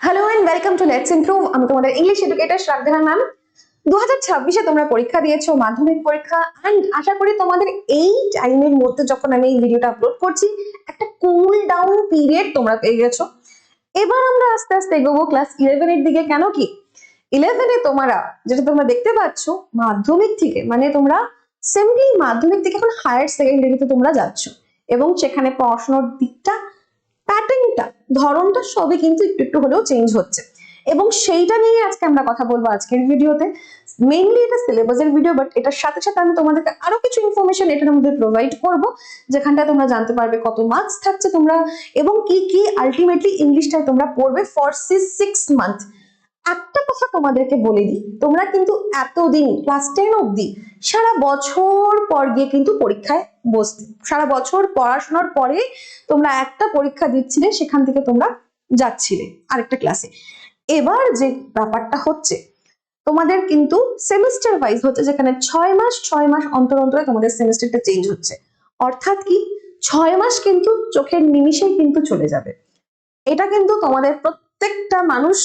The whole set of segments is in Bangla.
Hello and welcome to let's improve. আমি তোমাদের ইংলিশ এডুকেটর শ্রাদ্ধা ম্যাম। 2026-এ তোমরা পরীক্ষা দিয়েছো, মাধ্যমিক পরীক্ষা, এন্ড আশা করি তোমাদের এই টাইমের মধ্যে যখন আমি এই ভিডিওটা আপলোড করছি একটা কুল ডাউন পিরিয়ড তোমরা পেয়ে গেছো। এবার আমরা আস্তে আস্তে এগোবো ক্লাস 11 এর দিকে। কেন কি 11-এ তোমরা যেটা তোমরা দেখতে পাচ্ছ, মাধ্যমিক থেকে মানে তোমরা সিম্পলি মাধ্যমিক থেকে এখন হায়ার সেকেন্ডারিতে তোমরা যাচ্ছ, এবং সেখানে পড়াশোনার দিকটা, প্যাটার্নটা, ধরনটা সবই কিন্তু একটু একটু হলেও চেঞ্জ হচ্ছে, এবং সেইটা নিয়ে আজকে আমরা কথা বলবো আজকের ভিডিওতে। মেইনলি এটা সিলেবাসের ভিডিও, বাট এটার সাথে সাথে আমি তোমাদেরকে আরো কিছু ইনফরমেশন এটার মধ্যে প্রোভাইড করব, যেখানটা তোমরা জানতে পারবে কত মার্কস থাকছে তোমরা, এবং কি কি আলটিমেটলি ইংলিশটাই তোমরা পড়বে ফর 6 মান্থ। একটা কথা তোমাদেরকে বলে দিই, তোমরা কিন্তু এতদিন ক্লাস 10 অব্দি সারা বছর পর গিয়ে কিন্তু পরীক্ষায় বসতে, সারা বছর পড়াশোনার পরে তোমরা একটা পরীক্ষা দিচ্ছিলে, সেখান থেকে তোমরা যাচ্ছিলে আরেকটা ক্লাসে। এবার যে ব্যাপারটা হচ্ছে, তোমাদের কিন্তু সেমিস্টার ওয়াইজ হচ্ছে, যেখানে 6 মাস অন্তর অন্তরে তোমাদের সেমিস্টারটা চেঞ্জ হচ্ছে। অর্থাৎ কি 6 মাস কিন্তু চোখের নিমিষেই কিন্তু চলে যাবে। এটা কিন্তু তোমাদের প্রত্যেকটা মানুষ,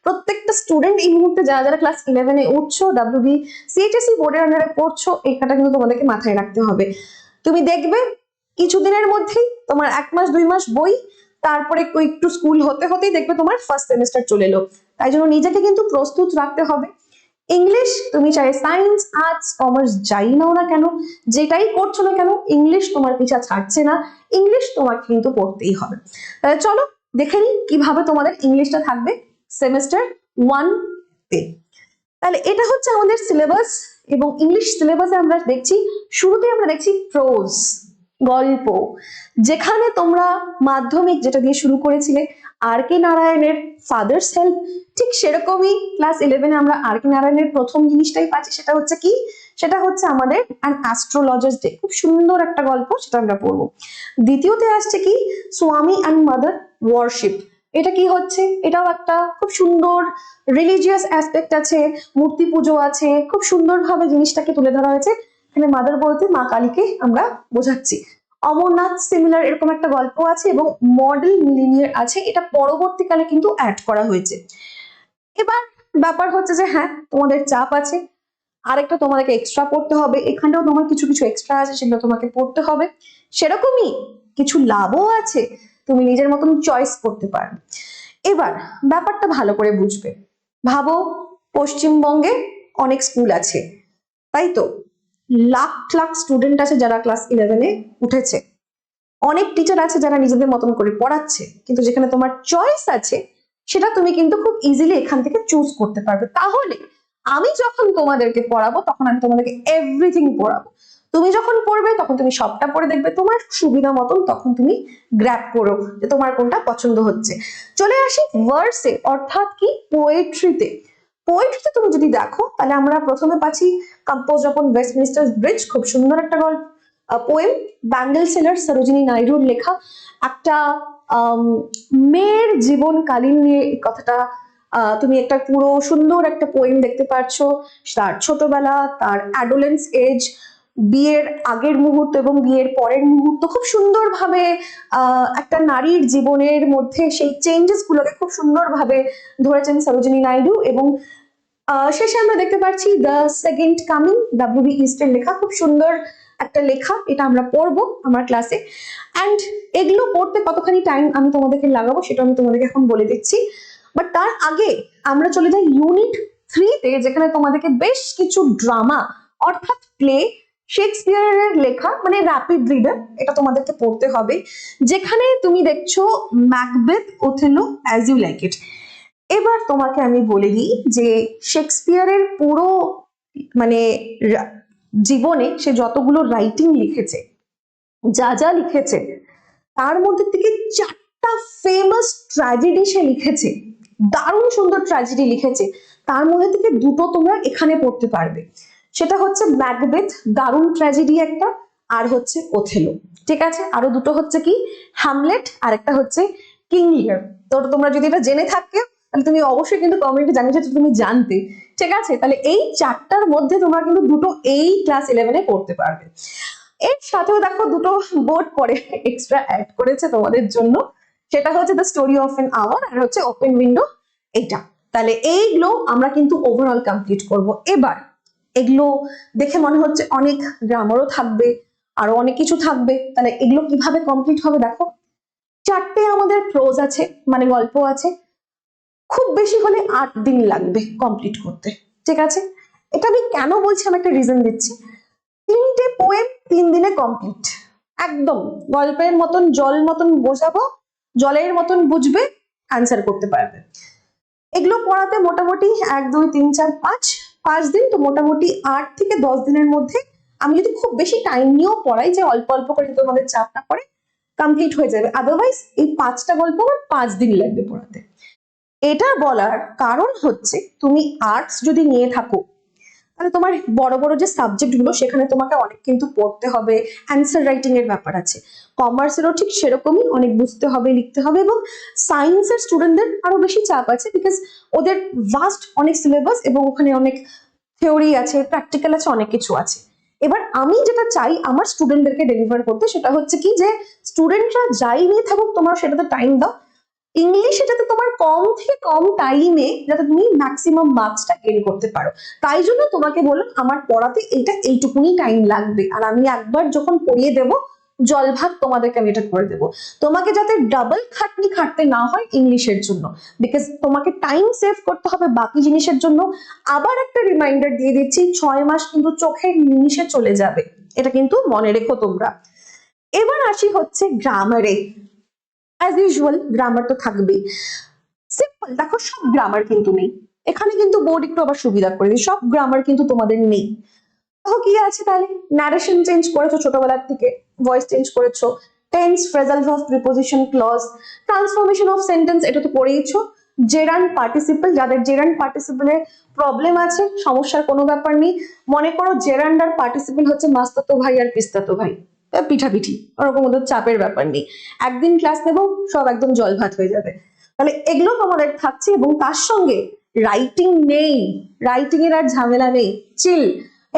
প্রত্যেকটা স্টুডেন্ট এই মুহূর্তে যারা যারা ক্লাস 11-এ উঠছো, ডাব্লিউবি সিএইচএসসি বোর্ডের আন্ডারে পড়ছো, এটা কিন্তু তোমাদেরকে মাথায় রাখতে হবে। তুমি দেখবে কিছুদিনের মধ্যেই তোমার 1 মাস 2 মাস বই, তারপরে একটু স্কুল হতে হতেই দেখবে তোমার ফার্স্ট সেমিস্টার চলে এলো। তাই জন্য নিজেকে কিন্তু প্রস্তুত রাখতে হবে। ইংলিশ তুমি চাই সায়েন্স, আর্টস, কমার্স যাই নাও না কেন, যেটাই করছো না কেন, ইংলিশ তোমার পিছা ছাড়ছে না, ইংলিশ তোমাকে কিন্তু পড়তেই হবে। তাহলে চলো দেখে নিই কিভাবে তোমাদের ইংলিশটা থাকবে সেমিস্টার 1-তে। তাহলে এটা হচ্ছে আমাদের সিলেবাস, এবং ইংলিশ সিলেবাসে আমরা দেখছি শুরুতে আমরা দেখছি প্রোজ, গল্প। যেখানে তোমরা মাধ্যমিক যেটা দিয়ে শুরু করেছিলে আর কে নারায়ণের ফাদার্স হেল্প, ঠিক সেরকমই ক্লাস 11-এ আমরা আর কে নারায়ণের প্রথম জিনিসটাই পাচ্ছি। সেটা হচ্ছে কি, সেটা হচ্ছে আমাদের অ্যান অ্যাস্ট্রোলজার্স ডে, খুব সুন্দর একটা গল্প, সেটা আমরা পড়বো। দ্বিতীয়তে আসছে কি, স্বামী অ্যান্ড মাদার ওয়ারশিপ। এটা কি হচ্ছে, এটাও একটা খুব সুন্দর রিলিজিয়াস অ্যাসপেক্ট আছে, মূর্তি পুজো আছে, খুব সুন্দরভাবে জিনিসটাকে তুলে ধরা হয়েছে। এখানে মাদার বলতে মা কালীকে আমরা বোঝাচ্ছি। অমরনাথ সিমিলার এরকম একটা গল্প আছে, এবং মডেল মিলিনিয়ার আছে, এটা পরবর্তীকালে কিন্তু অ্যাড করা হয়েছে। এবার ব্যাপার হচ্ছে যে হ্যাঁ তোমাদের চাপ আছে, আরেকটা তোমাদেরকে এক্সট্রা পড়তে হবে, এখানেও তোমার কিছু কিছু এক্সট্রা আছে, সেগুলো তোমাকে পড়তে হবে। সেরকমই কিছু লাভও আছে, তুমি নিজের মতন চয়েস করতে পারো। এবার ব্যাপারটা ভালো করে বুঝবে। ভাবো পশ্চিমবঙ্গে অনেক স্কুল আছে, তাই তো, লাখ লাখ স্টুডেন্ট আছে যারা ক্লাস 11-এ উঠেছে, অনেক টিচার আছে যারা নিজেদের মতন করে পড়াচ্ছে, কিন্তু যেখানে তোমার চয়েস আছে সেটা তুমি কিন্তু খুব ইজিলি এখান থেকে চুজ করতে পারবে। তাহলে আমি যখন তোমাদেরকে পড়াবো তখন আমি তোমাদেরকে এভরিথিং পড়াবো, তুমি যখন পড়বে তখন তুমি সবটা পড়ে দেখবে তোমার সুবিধা মতন, তখন তুমি গ্র্যাব করো যে তোমার কোনটা পছন্দ হচ্ছে। চলে আসি ভার্সে, অর্থাৎ কি পোয়েট্রিতে। পোয়েট্রিতে তুমি যদি দেখো, তাহলে আমরা প্রথমে পাচ্ছি কম্পোজ অপন ওয়েস্টমিনিস্টার ব্রিজ, খুব সুন্দর একটা গল্প, পোয়েম, ব্যান্ডেল সেলার সরোজিনী নাইডুর লেখা একটা মেয়ের জীবনকালীন নিয়ে এই কথাটা। তুমি একটা পুরো সুন্দর একটা পোয়েম দেখতে পাচ্ছ, তার ছোটবেলা, তার অ্যাডোলেন্স এজ, বিয়ের আগের মুহূর্ত এবং বিয়ের পরের মুহূর্ত, খুব সুন্দরভাবে একটা নারীর জীবনের মধ্যে সেই চেঞ্জেস গুলোকে খুব সুন্দরভাবে ধরেছেন সরোজিনী নাইডু। এবং শেষে আমরা দেখতে পাচ্ছি দ্য সেকেন্ড কামিং, ডাব্লিউবি ইস্টের লেখা, খুব সুন্দর একটা লেখা, এটা আমরা পড়বো আমার ক্লাসে। অ্যান্ড এগুলো পড়তে কতখানি টাইম আমি তোমাদেরকে লাগাবো সেটা আমি তোমাদেরকে এখন বলে দিচ্ছি। বাট তার আগে আমরা চলে যাই ইউনিট 3-তে, যেখানে তোমাদেরকে বেশ কিছু ড্রামা অর্থাৎ প্লে, শেক্সপিয়ারের লেখা, মানে র্যাপিড রিডার, এটা তোমাদেরকে পড়তে হবে। যেখানে তুমি দেখছো Macbeth, Othello, as you like it. এবার তোমাকে আমি বলে দিই যে শেক্সপিয়ারের পুরো মানে জীবনে সে যতগুলো রাইটিং লিখেছে, যা যা লিখেছে, তার মধ্যে থেকে 4টা ফেমাস ট্র্যাজেডি সে লিখেছে, দারুণ সুন্দর ট্র্যাজেডি লিখেছে। তার মধ্যে থেকে 2টো তোমরা এখানে পড়তে পারবে, সেটা হচ্ছে ম্যাকবেথ, দারুণ ট্র্যাজেডি একটা, আর হচ্ছে ওথেলো। ঠিক আছে, আরো 2টো হচ্ছে কি, হ্যামলেট, আর একটা হচ্ছে কিং লিয়ার। তো তোমরা যদি এটা জেনে থাকে তাহলে তুমি অবশ্যই কিন্তু কমেন্টে জানিয়ে যে তুমি জানতে। ঠিক আছে, তাহলে এই 4টার মধ্যে তোমরা কিন্তু 2টো এই ক্লাস 11-এ পড়তে পারবে। এর সাথেও দেখো 2টো বোর্ড পরে এক্সট্রা অ্যাড করেছে তোমাদের জন্য, সেটা হচ্ছে the story of an hour আর হচ্ছে ওপেন উইন্ডো এইটা। তাহলে এইগুলো আমরা কিন্তু ওভারঅল কমপ্লিট করব। এবার এগুলো দেখে মনে হচ্ছে অনেক গ্রামারও থাকবে, আরো অনেক কিছু থাকবে, তাহলে এগুলো কিভাবে কমপ্লিট হবে দেখো। 4টে আমাদের প্রোজ আছে, মানে গল্প আছে, খুব বেশি হলে 8 দিন লাগবে কমপ্লিট করতে, ঠিক আছে? এটা আমি কেন বলছি, আমি একটা রিজন দিচ্ছি। 3টে পোয়েম 3 দিনে কমপ্লিট, একদম গল্পের মতন, জল মতন বোঝাবো, জলের মতন বুঝবে, অ্যান্সার করতে পারবে। এগুলো পড়াতে মোটামুটি 1 2 3 4 5 দিন, তো মোটামুটি 8 থেকে 10 দিনের মধ্যে আমি যদি খুব বেশি টাইম নিয়েও পড়াই, যে অল্প অল্প করে তোমাদের চাপ না পড়ে, কমপ্লিট হয়ে যাবে। আদারওয়াইজ এই 5টা গল্প আমার 5 দিন লাগবে পড়াতে। এটা বলার কারণ হচ্ছে, তুমি আর্টস যদি নিয়ে থাকো তাহলে তোমার বড় বড় যে সাবজেক্ট গুলো সেখানে তোমাকে অনেক কিন্তু পড়তে হবে, অ্যান্সার রাইটিং এর ব্যাপার আছে। কমার্সেরও ঠিক সেরকমই অনেক বুঝতে হবে, লিখতে হবে, এবং সায়েন্সের স্টুডেন্টদের আরো বেশি চাপ আছে, বিকজ ওদের ভাস্ট অনেক সিলেবাস এবং ওখানে অনেক থিওরি আছে, প্র্যাকটিক্যাল আছে, অনেক কিছু আছে। এবার আমি যেটা চাই আমার স্টুডেন্টদেরকে ডেলিভার করতে, সেটা হচ্ছে কি, যে স্টুডেন্টরা যাই নিয়ে থাকুক তোমরা সেটাতে টাইম দাও, ইংলিশে যাতে তোমার কম থেকে কম টাইমে যাতে তুমি ম্যাক্সিমাম মার্কসটা গেইন করতে পারো। তাই জন্য তোমাকে বললাম আমার পড়াতে এইটুকুনি টাইম লাগবে, আর আমি একবার যখন পড়িয়ে দেব জল ভাত তোমাদেরকে আমি এটা করে দেবো। তোমাকে যাতে ডাবল খাটনি খাটতে না হয় ইংলিশের জন্য, বিকজ তোমাকে টাইম সেভ করতে হবে বাকি জিনিসের জন্য। আবার একটা রিমাইন্ডার দিয়ে দিচ্ছি, 6 মাস কিন্তু চোখের নিমিষে চলে যাবে, এটা কিন্তু মনে রেখো তোমরা। এবার আসি হচ্ছে গ্রামারে। অ্যাজ ইউজুয়াল গ্রামার তো থাকবেই। সিম্পল দেখো, সব গ্রামার কিন্তু নেই এখানে, কিন্তু বোর্ড একটু আবার সুবিধা করে দিই, সব গ্রামার কিন্তু তোমাদের নেই। দেখো কি আছে, তাহলে ন্যারেশন চেঞ্জ করেছো ছোটবেলার থেকে, ভয়েস চেঞ্জ করেছো, tense, phrasal verb, preposition, clause, transformation of sentence এটা তো পড়েইছো। জেরান্ড পার্টিসিপল, যাদের জেরান্ড পার্টিসিপলে প্রবলেম আছে সমস্যার কোনো ব্যাপার নেই। মনে করো জেরান্ড আর পার্টিসিপল হচ্ছে মাস্তাতো ভাই আর পিস্তাতো ভাই, পিঠাপিঠি, ওরকম ওদের চাপের ব্যাপার নেই। একদিন ক্লাস নেবো সব একদম জল ভাত হয়ে যাবে। তাহলে এগুলো তোমাদের থাকছে, এবং তার সঙ্গে রাইটিং নেই, রাইটিং এর আর ঝামেলা নেই, চিল।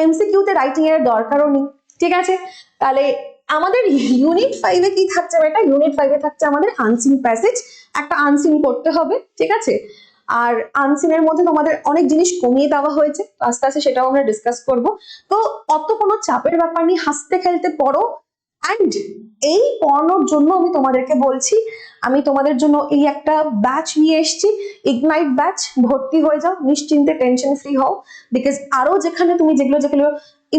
এমসিকিউ তে রাইটিং এর দরকারও নেই, ঠিক আছে? তাহলে আমাদের ইউনিট 5 এ কি থাকছে বেটা? ইউনিট 5 এ থাকছে আমাদের আনসিন প্যাসেজ, একটা আনসিন করতে হবে, ঠিক আছে? আর আনসিনের মধ্যে তোমাদের অনেক জিনিস কমিয়ে দেওয়া হয়েছে, আস্তে আস্তে সেটাও আমরা ডিসকাস করব। তো অত কোনো চাপের ব্যাপার নেই, হাসতে খেলতে পড়ো। অ্যান্ড এই পড়ানোর জন্য আমি তোমাদেরকে বলছি, আমি তোমাদের জন্য এই একটা ব্যাচ নিয়ে এসেছি, ইগনাইট ব্যাচ। ভর্তি হয়ে যাও নিশ্চিন্তে, টেনশন ফ্রি হও, বিকজ আরো যেখানে তুমি যেগুলো যেগুলো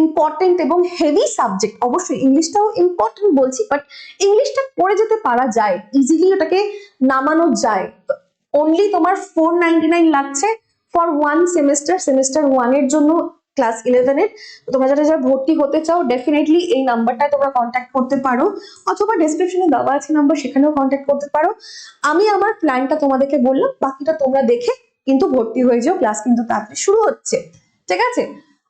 ইম্পর্টেন্ট এবং হেভি সাবজেক্ট, অবশ্যই ইংলিশটাও ইম্পর্টেন্ট বলছি, বাট ইংলিশটা করে যেতে পারা যায়, ইজিলি ওটাকে নামানো যায়। অনলি তোমার 499 লাগছে ফর 1 সেমিস্টার, সেমিস্টার 1 এর জন্য, ক্লাস 11 এর। তোমরা যারা যারা ভর্তি হতে চাও ডেফিনেটলি এই নাম্বারটায় তোমরা কন্ট্যাক্ট করতে পারো, অথবা ডেসক্রিপশনে দেওয়া আছে নাম্বার, সেখানেও কন্ট্যাক্ট করতে পারো। আমি আমার প্ল্যানটা তোমাদেরকে বললাম, বাকিটা তোমরা দেখে কিন্তু ভর্তি হয়ে যাও, ক্লাস কিন্তু তাড়াতাড়ি শুরু হচ্ছে, ঠিক আছে?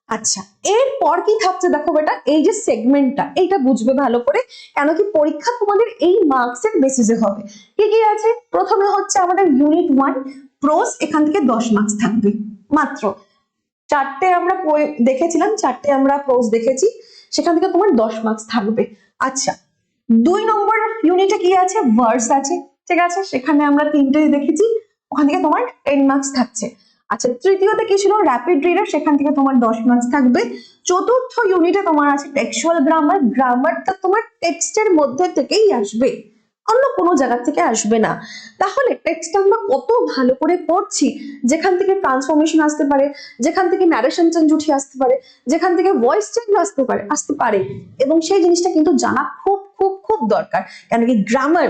আচ্ছা, এরপর কি থাকছে দেখো বেটা, এই যে সেগমেন্টটা, এইটা বুঝবে ভালো করে, কেন কি পরীক্ষা তোমাদের এই মার্কসের বেসিসে হবে। কি কি আছে? প্রথমে হচ্ছে আমাদের ইউনিট 1 প্রোস, এখান থেকে 10 মার্কস থাকবে মাত্র। 4টে আমরা দেখেছিলাম, 4টে আমরা প্রোজ দেখেছি, সেখান থেকে তোমার 10 মার্কস থাকবে। আচ্ছা, 2 নম্বর ইউনিটে কি আছে? ভার্স আছে, ঠিক আছে? সেখানে আমরা 3টে দেখেছি, ওখান থেকে তোমার 10 মার্কস থাকছে। আচ্ছা, তৃতীয়তে কি ছিল? র্যাপিড রিডার, সেখান থেকে তোমার 10 মার্কস থাকবে। চতুর্থ ইউনিটে তোমার আছে টেক্সচুয়াল গ্রামার, গ্রামারটা তোমার টেক্সটের মধ্যে থেকেই আসবে, অন্য কোনো জায়গা থেকে আসবে না। তাহলে টেক্সট আমরা কত ভালো করে পড়ছি, যেখান থেকে ট্রান্সফরমেশন আসতে পারে, যেখান থেকে ন্যারেশন চেঞ্জ উঠে আসতে পারে, যেখান থেকে ভয়েস চেঞ্জ আসতে পারে, এবং সেই জিনিসটা কিন্তু জানা খুব খুব খুব দরকার। কেন কি গ্রামার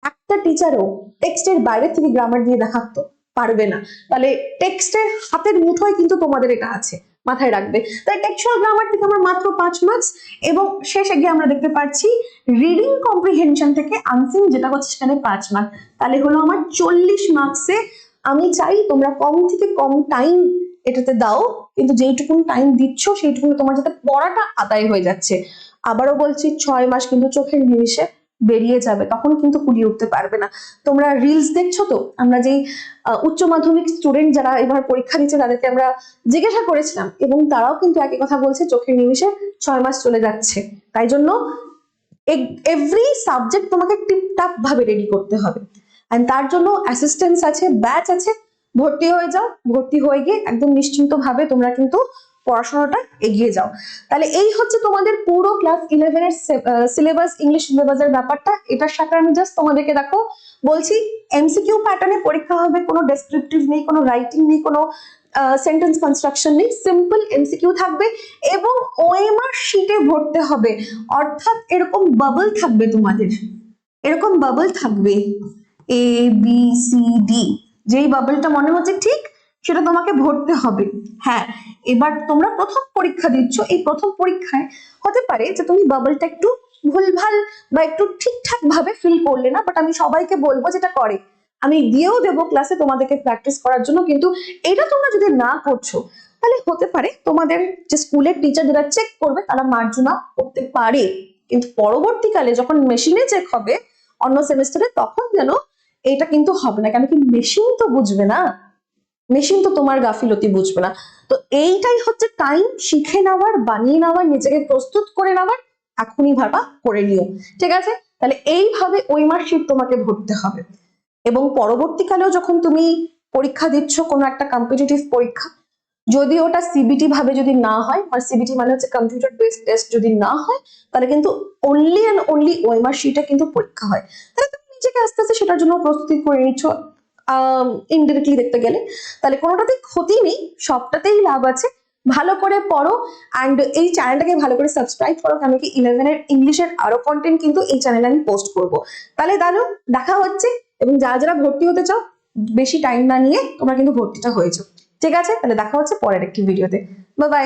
একটা টিচারও টেক্সটের বাইরে থেকে গ্রামার দিয়ে দেখাতে পারবে না, তাহলে টেক্সটের হাতের মুঠোয় কিন্তু তোমাদের এটা আছে, মাথায় রাখবে। তাই টেক্সচুয়াল গ্রামার থেকে আমরা মাত্র 5 মার্কস, এবং শেষে গিয়ে আমরা দেখতে পাচ্ছি রিডিং কম্প্রিহেনশন থেকে আনসিন, যেটা হচ্ছে সেখানে 5 মার্ক, তাহলে হলো আমার 40 মার্কসে। আমি চাই তোমরা কম থেকে কম টাইম এটাতে দাও, কিন্তু যেইটুকুন টাইম দিচ্ছ সেইটুকুন তোমার যাতে পড়াটা আদায় হয়ে যাচ্ছে। আবারও বলছি, 6 মাস কিন্তু চোখের নিমিষে বেরিয়ে যাবে, তখন কিন্তু কুলিয়ে উঠতে পারবে না। তোমরা রিলস দেখছো তো, আমরা যেই উচ্চ মাধ্যমিক স্টুডেন্ট যারা এবার পরীক্ষা দিচ্ছে তাদেরকে আমরা জিজ্ঞাসা করেছিলাম, এবং তারাও কিন্তু একই কথা বলছে, চোখের নিমিষে 6 মাস চলে যাচ্ছে। তাই জন্য এভরি সাবজেক্ট তোমাকে টিপটাপ ভাবে রেডি করতে হবে। এন্ড তার জন্য অ্যাসিস্ট্যান্স আছে, ব্যাচ আছে, ভর্তি হয়ে যাও। ভর্তি হয়ে গিয়ে একদম নিশ্চিন্ত ভাবে তোমরা কিন্তু পড়াশোনাটা এগিয়ে যাও। তাহলে এই হচ্ছে তোমাদের পুরো ক্লাস 11 এর সিলেবাস, ইংলিশ সিলেবাসের ব্যাপারটা। এটার সাথে আমি জাস্ট তোমাদেরকে দেখো বলছি, এমসিকিউ প্যাটার্নে পরীক্ষা হবে, কোনো ডেসক্রিপটিভ নেই, কোনো রাইটিং নেই, কোনো সেন্টেন্স কনস্ট্রাকশন নেই, সিম্পল এমসিকিউ থাকবে এবং ওএমআর শিটে ভরতে হবে। অর্থাৎ এরকম বাবল থাকবে তোমাদের, এরকম বাবল থাকবে এ বি সি ডি, যেই বাবলটা মনে হচ্ছে ঠিক সেটা তোমাকে ভরতে হবে। হ্যাঁ, এবার তোমরা প্রথম পরীক্ষা দিচ্ছ, এই প্রথম পরীক্ষায় হতে পারে যে তুমি বাবলটা একটু ভুলভাল বা একটু ঠিকঠাক ভাবে ফিল করলে না, বাট আমি সবাইকে বলবো যেটা করে, আমি দিয়েও দেবো ক্লাসে তোমাদেরকে প্র্যাকটিস করার জন্য। কিন্তু এটা তোমরা যদি না করছো তাহলে হতে পারে তোমাদের যে স্কুলের টিচার যারা চেক করবে তারা মার্জনা করতে পারে, কিন্তু পরবর্তীকালে যখন মেশিনে চেক হবে অন্য সেমিস্টারে, তখন যেন এটা কিন্তু হবে না। কেন কি, মেশিন তো বুঝবে না, মেশিন তো তোমার গাফিলতি বুঝবে না। তো এইটাই হচ্ছে টাইম, শিখে নেওয়ার, বানিয়ে নেওয়ার, নিজেকে প্রস্তুত করে নেওয়ার। এখনই ভাবা করে নিও, ঠিক আছে? তাহলে এইভাবে ওএমআর শিট তোমাকে ভরতে হবে। এবং পরবর্তীকালেও যখন তুমি পরীক্ষা দিচ্ছ কোনো একটা কম্পিটিটিভ পরীক্ষা, যদি ওটা সিবিটি ভাবে যদি না হয়, আর সিবিটি মানে হচ্ছে কম্পিউটার বেসড টেস্ট, যদি না হয় তাহলে কিন্তু অনলি অ্যান্ড অনলি ওএমআর শিটে কিন্তু পরীক্ষা হয়। তাহলে তুমি নিজেকে আস্তে আস্তে সেটার জন্য প্রস্তুতি করে নিচ্ছ ইনডিরেক্টলি দেখতে গেলে। তাহলে কোনোটাতেই ক্ষতি নেই, সবটাতেই লাভ আছে। ভালো করে পড়ো অ্যান্ড এই চ্যানেলটাকে ভালো করে সাবস্ক্রাইব করো, কেন কি 11 এর ইংলিশের আরো কন্টেন্ট কিন্তু এই চ্যানেলে আমি পোস্ট করব। তাহলে দাঁড়ো, দেখা হচ্ছে। এবং যারা যারা ভর্তি হতে চাও, বেশি টাইম না নিয়ে তোমরা কিন্তু ভর্তিটা হয়েছো, ঠিক আছে? তাহলে দেখা হচ্ছে পরের একটি ভিডিওতে। Bye bye.